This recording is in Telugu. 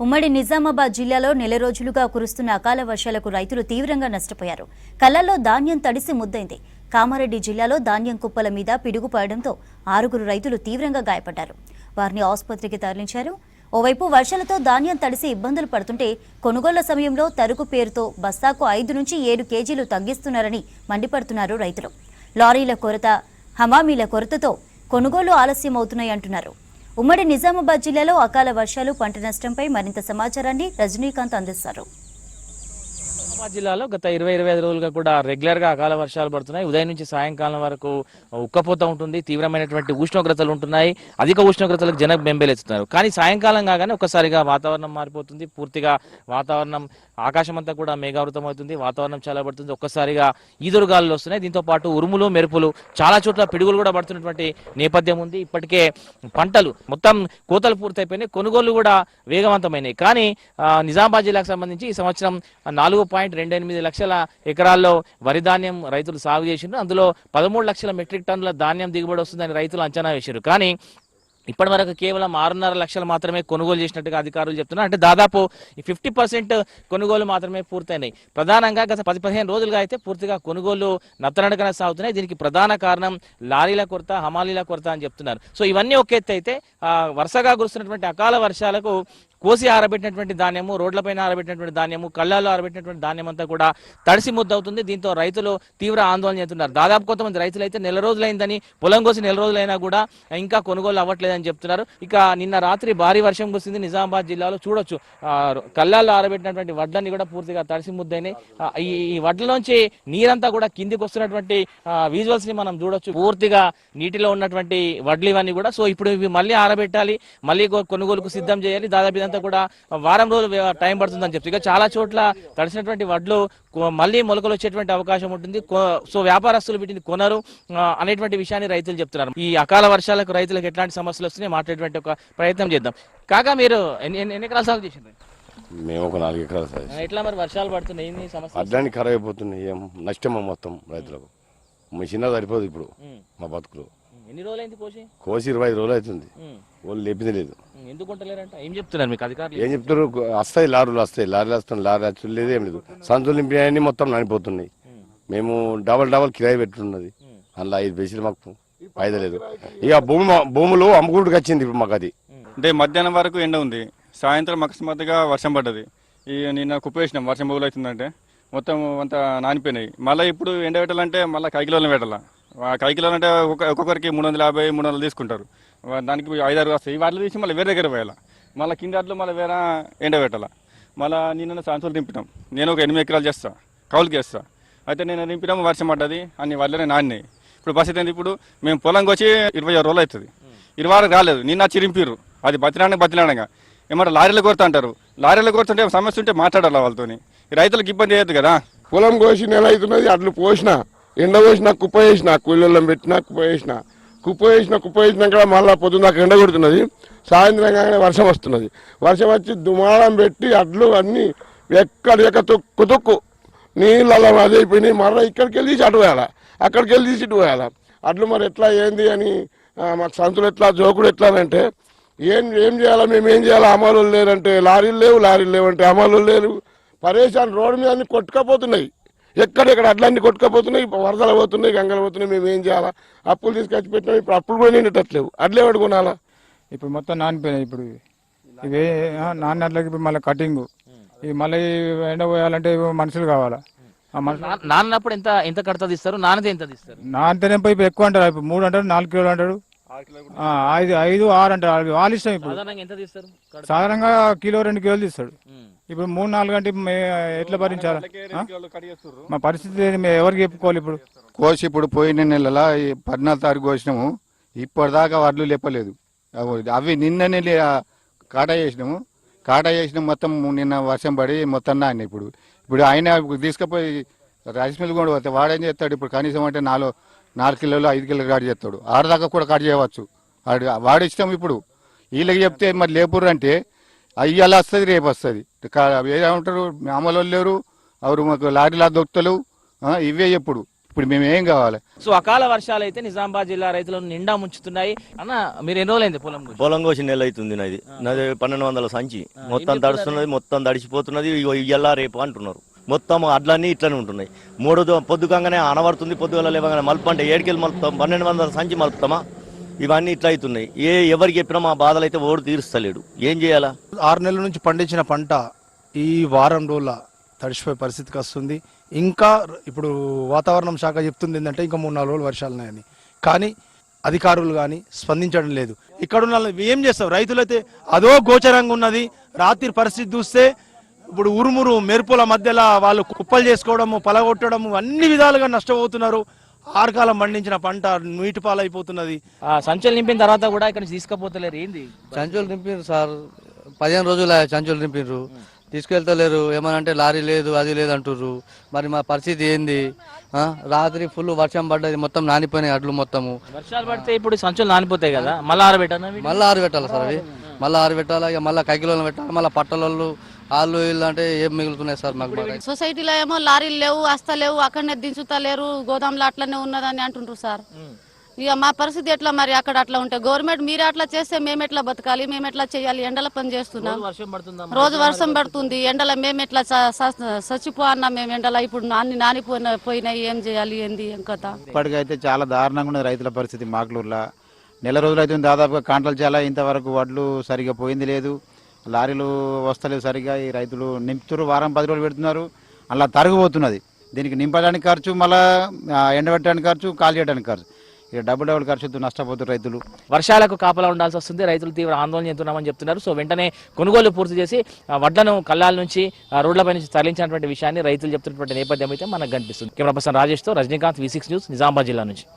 ఉమ్మడి నిజామాబాద్ జిల్లాలో నెల రోజులుగా కురుస్తున్న అకాల వర్షాలకు రైతులు తీవ్రంగా నష్టపోయారు. కళ్లల్లో ధాన్యం తడిసి ముద్దైంది. కామారెడ్డి జిల్లాలో ధాన్యం కుప్పల మీద పిడుగుపడడంతో 6 రైతులు తీవ్రంగా గాయపడ్డారు. వారిని ఆసుపత్రికి తరలించారు. ఓవైపు వర్షాలతో ధాన్యం తడిసి ఇబ్బందులు పడుతుంటే కొనుగోళ్ల సమయంలో తరుగు పేరుతో బస్తాకు 5 నుంచి 7 కేజీలు తగ్గిస్తున్నారని మండిపడుతున్నారు రైతులు. లారీల కొరత, హమామీల కొరతతో కొనుగోలు ఆలస్యం అవుతున్నాయంటున్నారు. ఉమ్మడి నిజామాబాద్ జిల్లాలో అకాల వర్షాలు, పంట నష్టంపై మరింత సమాచారాన్ని రజనీకాంత్ అందిస్తారు. నిజామాబాద్ జిల్లాలో గత 20-25 రోజులుగా కూడా రెగ్యులర్ గా అకాల వర్షాలు పడుతున్నాయి. ఉదయం నుంచి సాయంకాలం వరకు ఉక్కపోత ఉంటుంది, తీవ్రమైనటువంటి ఉష్ణోగ్రతలు ఉంటున్నాయి. అధిక ఉష్ణోగ్రతలకు జనం బెంబేలెత్తుతున్నారు. కానీ సాయంకాలం కాగానే ఒక్కసారిగా వాతావరణం మారిపోతుంది. పూర్తిగా వాతావరణం, ఆకాశం అంతా కూడా మేఘావృతం అవుతుంది. వాతావరణం చాలా పడుతుంది. ఒక్కసారిగా ఈదురుగాలులు వస్తున్నాయి. దీంతో పాటు ఉరుములు, మెరుపులు, చాలా చోట్ల పిడుగులు కూడా పడుతున్నటువంటి నేపథ్యం ఉంది. ఇప్పటికే పంటలు మొత్తం కోతలు పూర్తయిపోయినాయి, కొనుగోళ్లు కూడా వేగవంతమైనాయి. కానీ నిజామాబాద్ జిల్లాకు సంబంధించి ఈ సంవత్సరం 4.28 లక్షల ఎకరాల్లో వరి ధాన్యం రైతులు సాగు చేసిండ్రు. అందులో 13 లక్షల మెట్రిక్ టన్నుల ధాన్యం దిగుబడి వస్తుందని రైతులు అంచనా వేశారు. కానీ ఇప్పటి వరకు కేవలం 6.5 లక్షలు మాత్రమే కొనుగోలు చేసినట్టుగా అధికారులు చెప్తున్నారు. అంటే దాదాపు 50% కొనుగోలు మాత్రమే పూర్తయినాయి. ప్రధానంగా గత 10-15 రోజులుగా అయితే పూర్తిగా కొనుగోలు నత్తనడకన సాగుతున్నాయి. దీనికి ప్రధాన కారణం లారీల కొరత, హమాలీల కొరత అని చెప్తున్నారు. సో ఇవన్నీ ఒక ఎత్తు అయితే వరుసగా కురుస్తున్నటువంటి అకాల వర్షాలకు కోసి ఆరబెట్టినటువంటి ధాన్యము, రోడ్లపైన ఆరబెట్టినటువంటి ధాన్యము, కళ్ళాల్లో ఆరబెట్టినటువంటి ధాన్యం అంతా కూడా తడిసి ముద్దవుతుంది. దీంతో రైతులు తీవ్ర ఆందోళన చెందుతున్నారు. దాదాపు కొంతమంది రైతులు అయితే నెల రోజులైందని, పొలం కోసి నెల రోజులైనా కూడా ఇంకా కొనుగోలు అవ్వట్లేదని చెప్తున్నారు. ఇక నిన్న రాత్రి భారీ వర్షం కురిసింది నిజామాబాద్ జిల్లాలో. చూడొచ్చు, కళ్ళాల్లో ఆరబెట్టినటువంటి వడ్లన్నీ కూడా పూర్తిగా తడిసి ముద్దైనాయి. ఈ వడ్లలోంచి నీరంతా కూడా కిందికి వస్తున్నటువంటి విజువల్స్ ని మనం చూడొచ్చు. పూర్తిగా నీటిలో ఉన్నటువంటి వడ్లు ఇవన్నీ కూడా. సో ఇప్పుడు ఇవి మళ్ళీ ఆరబెట్టాలి, మళ్ళీ కొనుగోలుకు సిద్ధం చేయాలి. దాదాపు అంతా కూడా వారం రోజులు టైం పడుతుందని చెప్తే, ఇక చాలా చోట్ల తడిసినటువంటి వడ్లు మళ్ళీ మొలకలు వచ్చేటువంటి అవకాశం ఉంటుంది. సో వ్యాపారస్తులు వీటిని కొనరు అనేటువంటి విషయాన్ని రైతులు చెప్తున్నారు. ఈ అకాల వర్షాలకు రైతులకు ఎట్లాంటి సమస్యలు వస్తున్నాయి మాట్లాడేటువంటి ఒక ప్రయత్నం చేద్దాం. కాగా మీరు ఎన్ని ఎకరాలు సాగు చేసిండ్రు? మేము ఒక 4 ఎకరాలు సాగు. ఎట్లా మరి వర్షాలు పడుతున్నాయి, ఏంది సమస్య? అడ్డానికి ఖరాబ్ అయిపోతున్నాయి, ఏం నష్టమో మొత్తం రైతులకు. మిషన్ సరిపోదు ఇప్పుడు మా బతుకులు. ఎన్ని రోజులైంది కోసి 25 రోజులు అవుతుంది. వాళ్ళు లేపింది లేదు. ఎందుకు కొంటలేరంట? ఏం చెప్తున్నారు మీకు అధికారులు? ఏం చెప్తారు, వస్తాయి లారీలు వస్తాయి, లారీలు వస్తాయి, లారీ వచ్చి లేదు, ఏం లేదు. సంచులు నింపినాయని మొత్తం నానిపోతున్నాయి. మేము డబల్ కిరాయి పెట్టున్నది, అందులో 5 పైసలు మాకు ఫాయిదా లేదు. ఇక భూములు అమ్ముకుంటుకు వచ్చింది ఇప్పుడు మాకు. అది అంటే మధ్యాహ్నం వరకు ఎండ ఉంది, సాయంత్రం అకస్మాత్తుగా వర్షం పడ్డది. నిన్న కుప్పేసినాం, వర్షం బహుళ అవుతుందంటే మొత్తం అంతా నానిపోయినాయి. మళ్ళీ ఇప్పుడు ఎండ పెట్టాలంటే మళ్ళీ కైకిలోనే పెట్టాలా. కైకిలో అంటే ఒక్కొక్కరికి 350-300 తీసుకుంటారు. దానికి 5-6 వస్తాయి. వాటిలో తీసి మళ్ళీ వేరే దగ్గర పోయాలి. మళ్ళీ కింద అట్లు మళ్ళీ వేరే ఎండ పెట్టాలా. మళ్ళీ నిన్న సంచులు నింపినాం. నేను ఒక 8 ఎకరాలు చేస్తా, కౌలుకి చేస్తా. అయితే నేను నింపినాము, వర్షం పడ్డది, అన్ని వాళ్ళనే నానినాయి. ఇప్పుడు పరిస్థితి ఏంటి, ఇప్పుడు మేము పొలంకి వచ్చి 26 రోజులు అవుతుంది, 26 రాలేదు. నిన్న వచ్చి రింపిరు, అది బతిలాడంగా ఏమంటారు, లారీలు కొరత అంటారు. లారీలు కొరతుంటే సమస్య ఉంటే మాట్లాడాలి వాళ్ళతో. రైతులకు ఇబ్బంది అయ్యదు కదా. పొలం కోసి నెల అవుతున్నది, అట్లు పోసిన, ఎండ పోసిన, కుప్ప వేసిన, కూలీళ్ళం పెట్టినా కుప్ప వేసినాక మళ్ళీ పొద్దున్నదాకా ఎండ కొడుతున్నది. సాయంత్రం కాగానే వర్షం వస్తున్నది. వర్షం వచ్చి దుమారం పెట్టి అడ్లు అన్నీ ఎక్కడ తొక్కు నీళ్ళలో అది అయిపోయినాయి. మళ్ళీ ఇక్కడికి వెళ్ళి తీసి అటు పోయాలా, అక్కడికి వెళ్ళి తీసి ఇటు పోయాలా. అడ్లు మరి ఎట్లా ఏంది అని మాకు సంతులు ఎట్లా, జోకుడు ఎట్లా అంటే ఏం చేయాలా, మేము ఏం చేయాలా. అమలు లేరంటే లారీలు లేవంటే అమలు లేరు. పరేషాన్ రోడ్డు మీద అన్ని కొట్టుకపోతున్నాయి, ఎక్కడెక్కడ అడ్లన్నీ కొట్టుకపోతున్నాయి, వరదలు పోతున్నాయి, గంగలు పోతున్నాయి. మేము ఏం చేయాలా, అప్పులు తీసుకొచ్చి పెట్టినాం. ఇప్పుడు అప్పులు కూడా నిండట్లేవు, అడ్లే పడుకోనాలా. ఇప్పుడు మొత్తం నానిపోయినాయి. ఇప్పుడు ఇవే నాన్నట్లకి ఇప్పుడు మళ్ళీ కటింగ్, ఇవి మళ్ళీ ఎండ పోయాలంటే మనుషులు కావాలా. నాన్నప్పుడు ఎంత కడతా తీస్తారు, నాన్నతే ఎంత తీస్తారు? నాన్నతేనే ఇప్పుడు ఎక్కువ అంటారు. ఇప్పుడు 3 అంటారు, 4 కిలోలు అంటారు, 5, 6 అంటారు. వాళ్ళ ఇష్టం. ఇప్పుడు సాధారణంగా కిలో 2 కిలోలు తీస్తాడు. ఇప్పుడు 3-4 గంటలు ఎట్లా భరించాలా? మా పరిస్థితి ఎవరికి చెప్పుకోవాలి? ఇప్పుడు కోసి ఇప్పుడు పోయిన నెలల 14 తారీఖు కోసినాము, ఇప్పటిదాకా వడ్లు లేపలేదు. అవి నిన్ననే కాటా చేసినాము మొత్తం. నిన్న వర్షం పడి మొత్తం నాన్న. ఇప్పుడు ఆయన తీసుకుపోయి రైస్ మిల్ కూడా పోతే వాడేం చేస్తాడు? ఇప్పుడు కనీసం అంటే 4 కిలోలు 5 కిలోలు కాటు చేస్తాడు. 6 దాకా కూడా కాటు చేయవచ్చు. వాడి ఇష్టం. ఇప్పుడు వీళ్ళకి చెప్తే మరి లేపుర్రు అంటే అయ్యాల వస్తుంది, రేపు వస్తుంది. ఏమంటారు, అమలు లేరు, ఎవరు మాకు లారీలా దొక్కుతలు, ఇవే ఎప్పుడు ఇప్పుడు మేము ఏం కావాలి? సో అకాల వర్షాలు అయితే నిజామాబాద్ జిల్లా రైతులను నిండా ముంచుతున్నాయి. అన్న మీరు ఎన్ని రోజులైంది పొలం కోసి? పొలం కోసి నెల అవుతుంది నాది 1200 సంచి మొత్తం తడుస్తున్నది, మొత్తం తడిసిపోతున్నది. ఇయ్యాల రేపు అంటున్నారు. మొత్తం అడ్లన్నీ ఇట్లనే ఉంటున్నాయి. పొద్దుకంగానే అనబడుతుంది, పొద్దుగల లేవగానే మలుపు అంటే 7 మలుపుతాం, 1200 సంచి మలుపుతామా? ఇవన్నీ ఇట్లా అవుతున్నాయి. ఎవరికి చెప్పినా మా బాధలు అయితే ఓడు తీరుస్తలేడు. ఏం చేయాలా? 6 నెలల నుంచి పండించిన పంట ఈ వారం రోజుల తడిసిపోయే పరిస్థితికి వస్తుంది. ఇంకా ఇప్పుడు వాతావరణం శాఖ చెప్తుంది ఏంటంటే ఇంకా 3-4 రోజులు వర్షాలున్నాయని. కానీ అధికారులు కానీ స్పందించడం లేదు. ఇక్కడ ఉన్న ఏం చేస్తాం? రైతులైతే అదో గోచరంగా ఉన్నది. రాత్రి పరిస్థితి చూస్తే ఇప్పుడు ఉరుమురు మెరుపుల మధ్యలో వాళ్ళు కుప్పలు చేసుకోవడము, పలగొట్టడము, అన్ని విధాలుగా నష్టపోతున్నారు. ఆరుకాలం పండించిన పంట నీటి పాలైపోతున్నది. సంచులు నింపిన తర్వాత కూడా ఇక్కడ నుంచి తీసుకుపోతలేరు. ఏంది సంచులు నింపిర్రు సార్, 15 రోజులు సంచులు నింపిర్రు, తీసుకెళ్తలేరు. ఏమనంటే లారీ లేదు, అది లేదు అంటుర్రు. మరి మా పరిస్థితి ఏంది? రాత్రి ఫుల్ వర్షం పడ్డది, మొత్తం నానిపోయినాయి అడ్లు మొత్తము. వర్షాలు పడితే ఇప్పుడు సంచులు నానిపోతాయి కదా, మళ్ళీ ఆరబెట్టాలి. మళ్ళీ ఆరబెట్టాలి సార్, అవి మళ్ళీ ఆరబెట్టాలి. ఇక మళ్ళీ కైకిలోనే పెట్టాలి. మళ్ళీ పట్టలలో వాళ్ళు వీళ్ళు అంటే ఏం మిగులుతున్నాయి సార్ మాకు? సొసైటీలో ఏమో లారీలు లేవు, వస్తలేవు, అక్కడనే దించుతలేరు, గోదాంలో అట్లనే ఉన్నదని అంటుండ్రు సార్. ఇక మా పరిస్థితి ఎట్లా మరి? అక్కడ అట్లా ఉంటే గవర్నమెంట్ మీరే అట్లా చేస్తే మేము ఎట్లా బతకాలి? మేము ఎట్లా చేయాలి? ఎండల పని చేస్తున్నాం, రోజు వర్షం పడుతుంది. ఎండల మేము ఎట్లా చచ్చిపోన్నా? మేము ఎండల ఇప్పుడు అన్ని పోయినాయి. ఏం చేయాలి? ఏంది ఏం కథ? ఇప్పటికైతే చాలా దారుణంగా ఉన్నది రైతుల పరిస్థితి. మాగ్లూరులో నెల రోజులు అయితే దాదాపుగా కాంటలు చాలా, ఇంతవరకు వడ్లు సరిగా పోయింది లేదు, లారీలు వస్తలేవు సరిగా. ఈ రైతులు నింపుతారు, వారం 10 రోజులు పెడుతున్నారు, అలా తరిగిపోతున్నది. దీనికి నింపడానికి ఖర్చు, మళ్ళీ ఎండబెట్టడానికి ఖర్చు, కాల్ చేయడానికి ఖర్చు, ఇక డబుల్ ఖర్చుతో నష్టపోతారు రైతులు. వర్షాలకు కాపలా ఉండాల్సి వస్తుంది. రైతులు తీవ్ర ఆందోళన చెందుతున్నామని చెప్తున్నారు. సో వెంటనే కొనుగోలు పూర్తి చేసి వడ్లను కల్లాల నుంచి రోడ్లపై నుంచి తరలించినటువంటి విషయాన్ని రైతులు చెప్తున్నటువంటి నేపథ్యం అయితే మనకు కనిపిస్తుంది. కెమెరా పర్సన్ రాజేష్తో రజనీకాంత్, V6 న్యూస్, నిజామాబాద్ జిల్లా నుంచి.